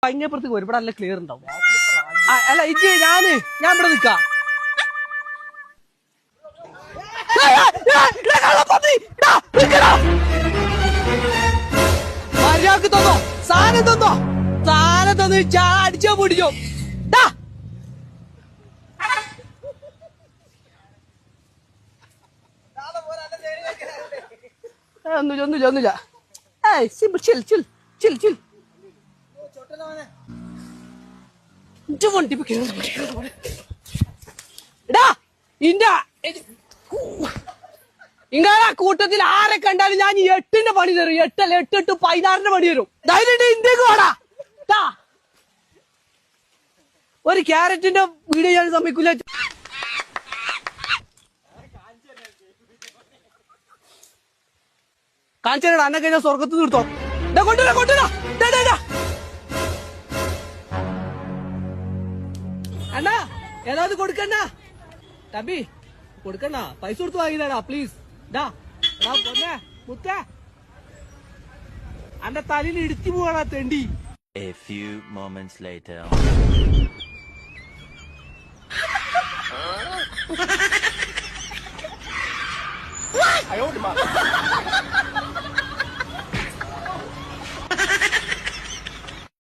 കഴിഞ്ഞപ്പുറത്തേക്ക് ഒരുപാട് നല്ല ക്ലിയർ ഉണ്ടാവും. അല്ല ഇജ്ജ് ഞാൻ ഇവിടെ നിക്കാം. മര്യാദക്ക് തന്നോ, സാധനം തന്നോ, സാധനം തന്നു ചാടിച്ചോ പിടിച്ചോ. ഒന്നുമില്ല. ഇങ്ങനെ കൂട്ടത്തിൽ ആരെ കണ്ടാലും ഞാൻ 8ന്റെ പണി തരും. 8 16ന്റെ പണി തരും. ധൈര്യം ഇന്ത്യക്ക് വേടാ. ഒരു ക്യാരറ്റിന്റെ വീഡിയോ ഞാൻ സമ്മതിക്കൂല. കാണിച്ചാ അന്നെ കഴിഞ്ഞാൽ സ്വർഗത്ത് നിർത്തോ. കൊണ്ടുവരാ അണ്ണാ. ഏതാത് കൊടുക്കണ്ട തമ്പി, കൊടുക്കണ്ട. പൈസ കൊടുത്ത് വാങ്ങിയതാടാ പ്ലീസ്. പൊന്നെ മുത്ത അന്റെ തലയിൽ ഇടിച്ചു പോവാടാ തെണ്ടി. A few moments later.